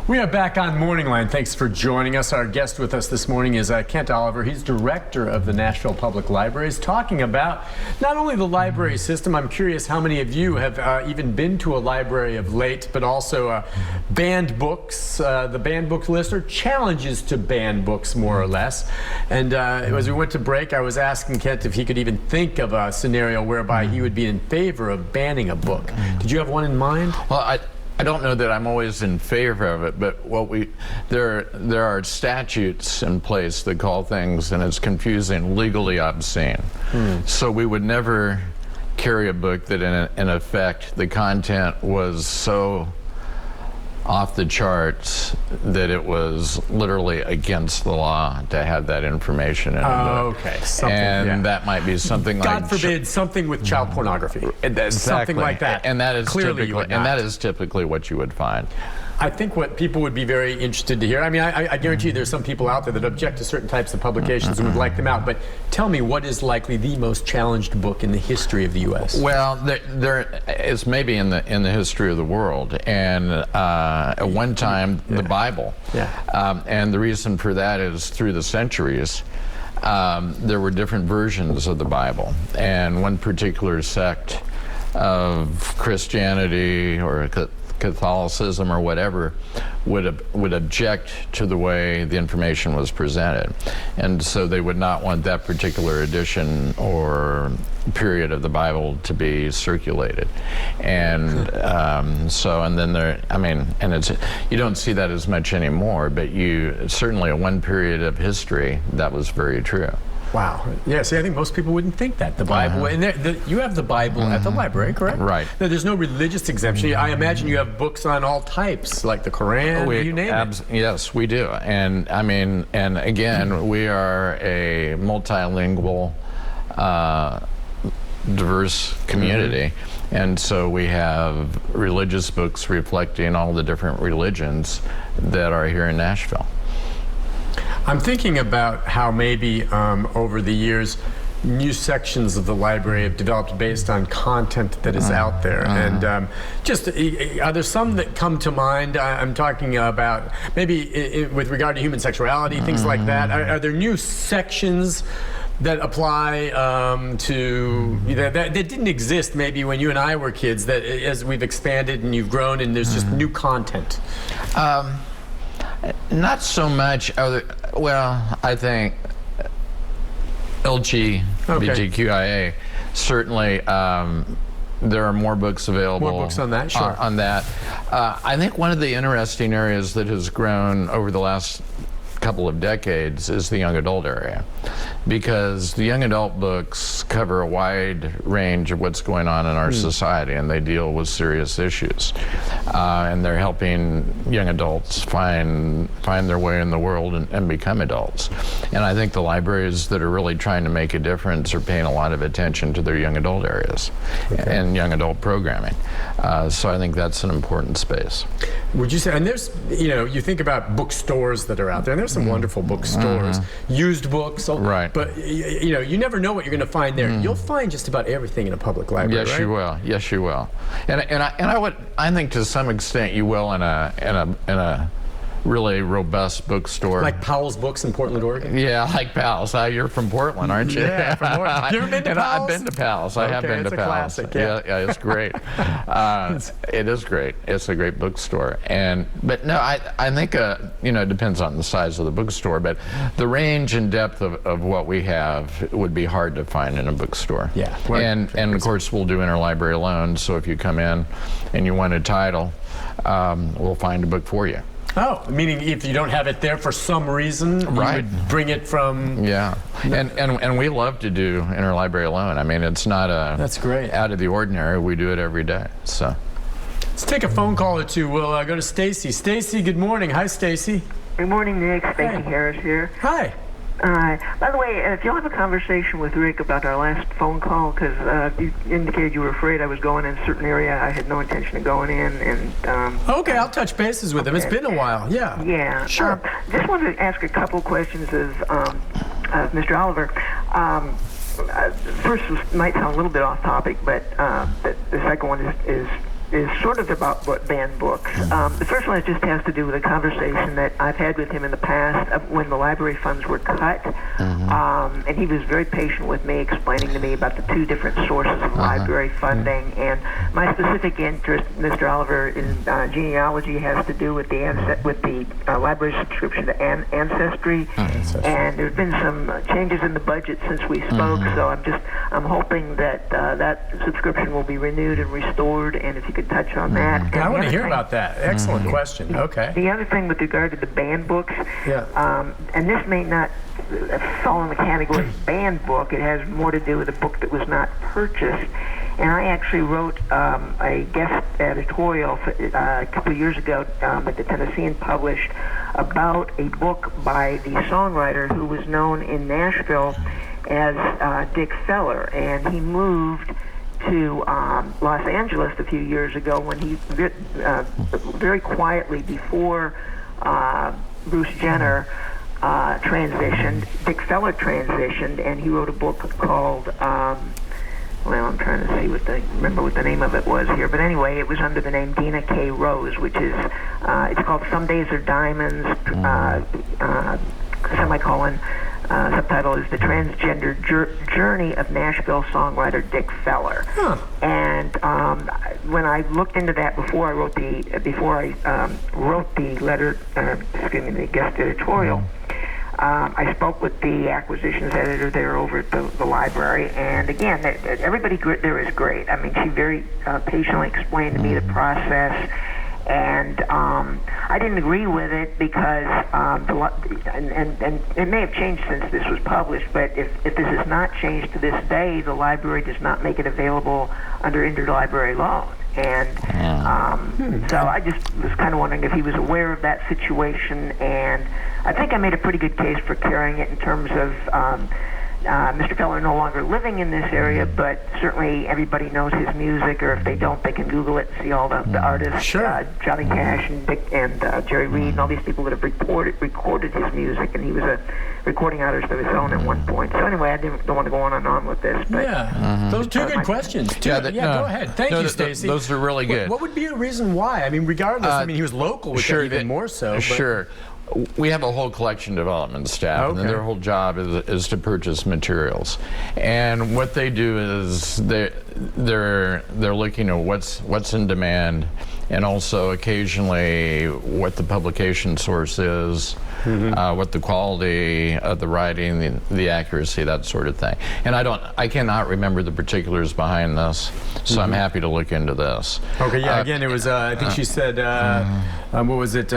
We are back on MorningLine. Thanks for joining us. Our guest with us this morning is Kent Oliver. He's director of the Nashville Public Libraries, talking about not only the library system. I'm curious how many of you have even been to a library of late, but also banned books, the banned book list, or challenges to ban books, more or less. And as we went to break, I was asking Kent if he could even think of a scenario whereby he would be in favor of banning a book. Did you have one in mind? Well, I don't know that I'm always in favor of it, but there are statutes in place that call things, and it's confusing, legally obscene. So we would never carry a book that in effect the content was so off the charts that it was literally against the law to have that information in a book. Okay. And that might be something like, God forbid, something with child pornography. Exactly. Something like that. And that is Clearly typically what you would find. I think what people would be very interested to hear, I mean, I guarantee you there's some people out there that object to certain types of publications and would like them out, but tell me, what is likely the most challenged book in the history of the U.S.? Well, there is maybe in the history of the world, and at one time, the Bible. And the reason for that is through the centuries, there were different versions of the Bible, and one particular sect of Christianity or Catholicism or whatever would object to the way the information was presented, and so they would not want that particular edition or period of the Bible to be circulated. And and then you don't see that as much anymore, but certainly at one period of history that was very true. Wow. Yeah, see, I think most people wouldn't think that. The Bible, and you have the Bible at the library, correct? Right. No, there's no religious exemption. I imagine you have books on all types, like the Quran, you name it. Yes, we do. And I mean, and again, we are a multilingual, diverse community. And so we have religious books reflecting all the different religions that are here in Nashville. I'm thinking about how maybe over the years, new sections of the library have developed based on content that is out there. And are there some that come to mind? I'm talking about maybe with regard to human sexuality, things like that. Are there new sections that apply that didn't exist maybe when you and I were kids, that as we've expanded and you've grown and there's just new content? Not so much. Well, I think LGBTQIA, certainly there are more books available. More books on that, sure. On that. I think one of the interesting areas that has grown over the last couple of decades is the young adult area, because the young adult books cover a wide range of what's going on in our society, and they deal with serious issues, and they're helping young adults find their way in the world and become adults. And I think the libraries that are really trying to make a difference are paying a lot of attention to their young adult areas and young adult programming. So I think that's an important space. Would you say, and there's, you think about bookstores that are out there, and there's some wonderful bookstores, used books, right? But you never know what you're going to find there. You'll find just about everything in a public library. Yes, right? you will. Yes, you will. And I think to some extent you will in a really robust bookstore. Like Powell's Books in Portland, Oregon? Yeah, like Powell's. You're from Portland, aren't you? Yeah, from Portland. You ever been to Powell's? I've been to Powell's. I have been to Powell's. Classic, yeah, it's great. It is great. It's a great bookstore. But no, I think it depends on the size of the bookstore, but the range and depth of what we have would be hard to find in a bookstore. Yeah. And of course we'll do interlibrary loans, so if you come in and you want a title, we'll find a book for you. Oh, meaning if you don't have it there for some reason, you would bring it from... Yeah, and we love to do interlibrary loan. I mean, it's not That's great. Out of the ordinary. We do it every day, so. Let's take a phone call or two. We'll go to Stacy. Stacy, good morning. Hi, Stacy. Good morning, Nick. Stacy Harris here. Hi. By the way, if you'll have a conversation with Rick about our last phone call, because you indicated you were afraid I was going in a certain area. I had no intention of going in, and okay, I'll touch bases with him. It's been a while. Yeah. Yeah. Sure. Just wanted to ask a couple questions of Mr. Oliver. First might sound a little bit off topic, but the second one is is sort of about banned books. The first one just has to do with a conversation that I've had with him in the past of when the library funds were cut, and he was very patient with me, explaining to me about the two different sources of library funding. And my specific interest, Mr. Oliver, in genealogy has to do with the library subscription to Ancestry. And there's been some changes in the budget since we spoke, so I'm hoping that that subscription will be renewed and restored, and if you could touch on that. I want to hear about that. Excellent question. Okay. The other thing with regard to the banned books, and this may not fall in the category of banned book, it has more to do with a book that was not purchased. And I actually wrote a guest editorial a couple of years ago that the Tennessean published about a book by the songwriter who was known in Nashville as Dick Feller, and he moved to Los Angeles a few years ago when he very quietly before Bruce Jenner transitioned, Dick Feller transitioned, and he wrote a book called well, I'm trying to see remember what the name of it was here, but anyway, it was under the name Dina K. Rose, which is it's called Some Days Are Diamonds, semicolon. Subtitle is The Transgender Journey of Nashville Songwriter Dick Feller. And when I looked into that before I wrote the letter, the guest editorial, I spoke with the acquisitions editor there over at the library, and again, everybody there is great. I mean, she very patiently explained to me the process. And I didn't agree with it because, and it may have changed since this was published, but if this has not changed to this day, the library does not make it available under interlibrary loan. And so I just was kind of wondering if he was aware of that situation, and I think I made a pretty good case for carrying it in terms of Mr. Feller no longer living in this area, but certainly everybody knows his music, or if they don't, they can Google it and see all the artists, Johnny Cash and Dick and Jerry Reed and all these people that have recorded his music, and he was a recording artist of his own at one point. So anyway, I don't want to go on and on with this. But those are two good questions. Go ahead. Thank you, Stacy. Those are really good. What would be a reason why? I mean, regardless, I mean, he was local, which even more so. Sure. We have a whole collection development staff, and their whole job is to purchase materials. And what they do is they're looking at what's in demand, and also occasionally what the publication source is, what the quality of the writing, the accuracy, that sort of thing. And I cannot remember the particulars behind this, so I'm happy to look into this. Okay, yeah, again, it was, I think she said, what was it,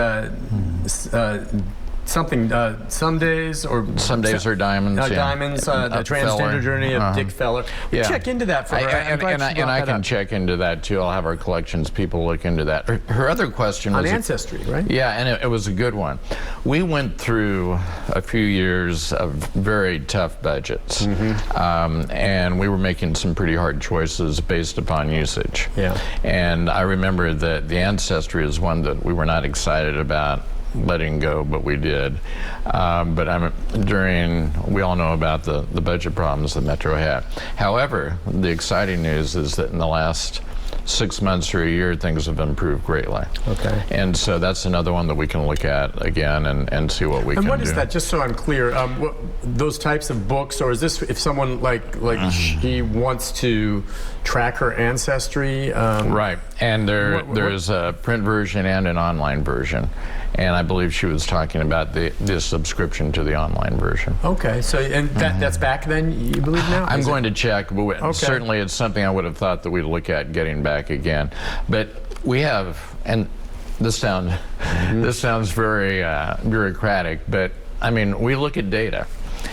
something, Some Days or... Some Days Are Diamonds, Diamonds, the Transgender Feller. Journey of Dick Feller. We'll check into that for her. And I can check into that, too. I'll have our collections people look into that. Her other question was... On Ancestry, right? Yeah, and it was a good one. We went through a few years of very tough budgets, and we were making some pretty hard choices based upon usage. Yeah. And I remember that the Ancestry is one that we were not excited about letting go, but we did. But we all know about the budget problems that Metro had. However, the exciting news is that in the last 6 months or a year, things have improved greatly. Okay. And so that's another one that we can look at again and see what we can do. And what is that, just so I'm clear, those types of books, or is this if someone like she wants to track her ancestry? Right, and there's a print version and an online version. And I believe she was talking about the subscription to the online version. Okay, so that's back then, you believe now? I'm going to check, but certainly it's something I would have thought that we'd look at getting back again. But we have, and this sounds very bureaucratic, but I mean, we look at data.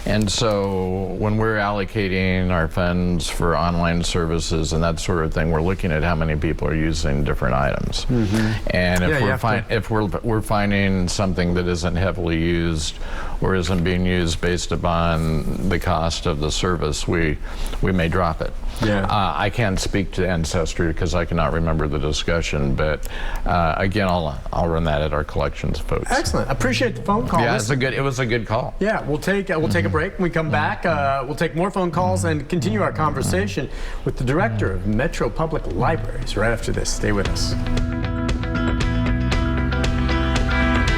And so when we're allocating our funds for online services and that sort of thing, we're looking at how many people are using different items. And if we're finding something that isn't heavily used or isn't being used based upon the cost of the service, we may drop it. I can't speak to Ancestry because I cannot remember the discussion, but again, I'll run that at our collections folks. Excellent. Appreciate the phone call. Yeah, it was a good call. Yeah, we'll take a break. When we come back, we'll take more phone calls and continue our conversation with the director of Metro Public Libraries right after this. Stay with us.